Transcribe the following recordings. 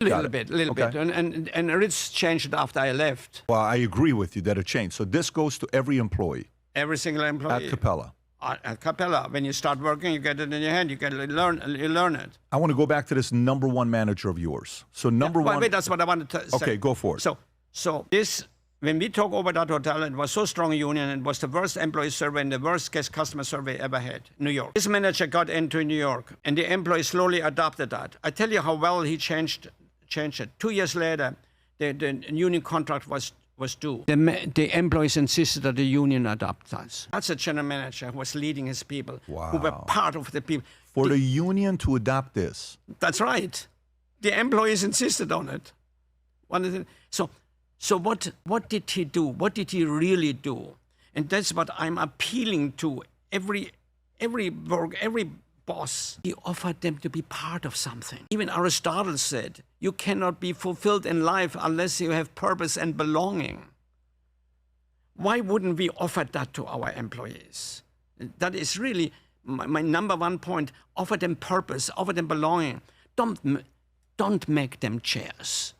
Little bit. And Ritz changed it after I left. Well, I agree with you that it changed. So this goes to every employee. Every single employee. At Capella. At Capella. When you start working, you get it in your hand. You learn it. I want to go back to this number one manager of yours. So number one. Wait, that's what I wanted to say. Okay, go for it. So this, when we took over that hotel, it was so strong a union. It was the worst employee survey and the worst guest customer survey ever had. New York. This manager got into New York, and the employees slowly adopted that. I tell you how well he changed it. 2 years later, the union contract was due. The employees insisted that the union adopt us. That's a general manager who was leading his people, who were part of the people. For the union to adopt this. That's right. The employees insisted on it. So what did he do? What did he really do? And that's what I'm appealing to every boss. He offered them to be part of something. Even Aristotle said, you cannot be fulfilled in life unless you have purpose and belonging. Why wouldn't we offer that to our employees? That is really my number one point. Offer them purpose, offer them belonging. Don't make them chairs.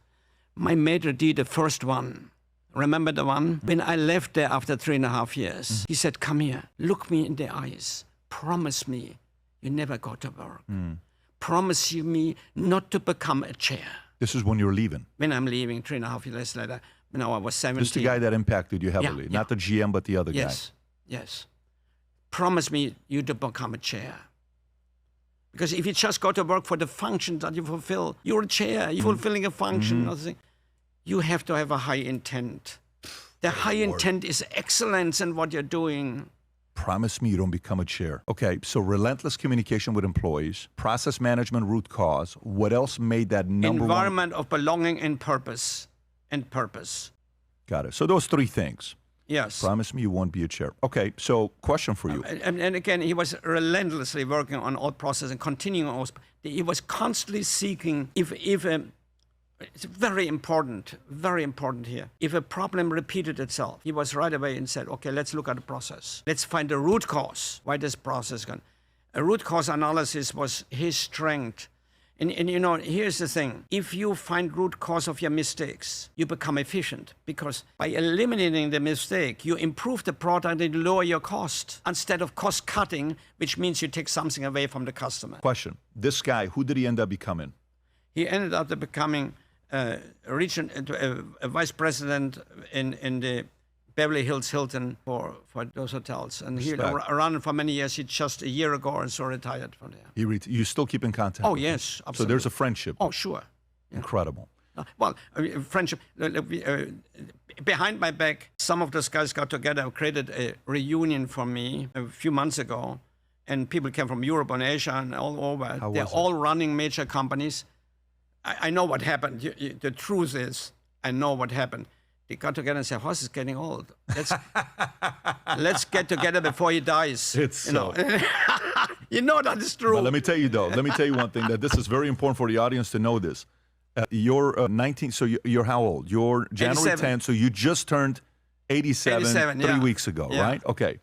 My maitre d', the first one, remember the one? When I left there after 3.5 years, he said, come here, look me in the eyes, promise me you never go to work. Promise you me not to become a chair. This is when you're leaving? When I'm leaving, 3.5 years later, when I was 17. This is the guy that impacted you heavily, not the GM, but the other guy. Yes. Promise me you to become a chair. Because if you just go to work for the function that you fulfill, you're a chair, you're fulfilling a function. You have to have a high intent. The high intent is excellence in what you're doing. Promise me you don't become a chair. Okay, so relentless communication with employees, process management, root cause. What else made that number one? Environment of belonging and purpose. Got it. So those three things. Yes. Promise me you won't be a chair. Okay, so question for you. And again, he was relentlessly working on all process and continuing on. He was constantly seeking it's very important here. If a problem repeated itself, he was right away and said, okay, let's look at the process. Let's find the root cause. Why this process gone? A root cause analysis was his strength. And you know, here's the thing. If you find root cause of your mistakes, you become efficient. Because by eliminating the mistake, you improve the product and lower your cost. Instead of cost cutting, which means you take something away from the customer. Question. This guy, who did he end up becoming? He ended up becoming a vice president in the Beverly Hills Hilton for those hotels. And he ran for many years. He just a year ago and so retired from there. You still keep in contact? Oh, yes, absolutely. So there's a friendship? Oh, sure. Yeah. Incredible. Well, friendship. Behind my back, some of those guys got together, created a reunion for me a few months ago. And people came from Europe and Asia and all over. They're all running major companies. I know what happened. The truth is, I know what happened. They got together and said, Horst is getting old. Let's get together before he dies. You know that is true. But let me tell you, though. Let me tell you one thing, that this is very important for the audience to know this. You're 19, so you're how old? You're January 10th, so you just turned 87 3 weeks ago, right? Okay.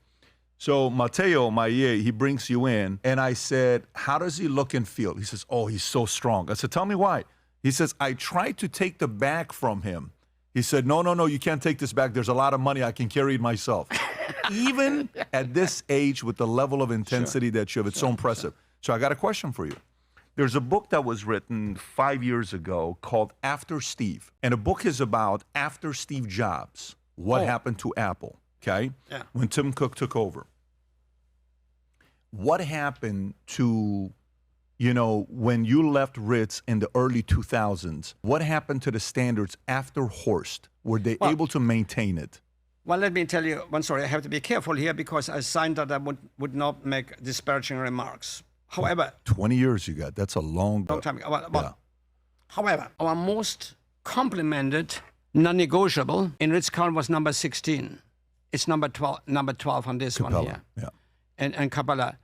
So Matteo Maie, he brings you in, and I said, how does he look and feel? He says, oh, he's so strong. I said, tell me why. He says, I tried to take the bag from him. He said, no, you can't take this back. There's a lot of money. I can carry it myself. Even at this age, with the level of intensity that you have, it's so impressive. So I got a question for you. There's a book that was written 5 years ago called After Steve. And the book is about after Steve Jobs, what happened to Apple, okay? Yeah. When Tim Cook took over. What happened to, when you left Ritz in the early 2000s, what happened to the standards after Horst? Were they able to maintain it? Well, let me tell you one story. I have to be careful here because I signed that I would not make disparaging remarks. However... 20 years you got. That's a long time ago. However, our most complimented non-negotiable in Ritz-Carlton was number 16. It's number 12 on this one here. Yeah. And Capella.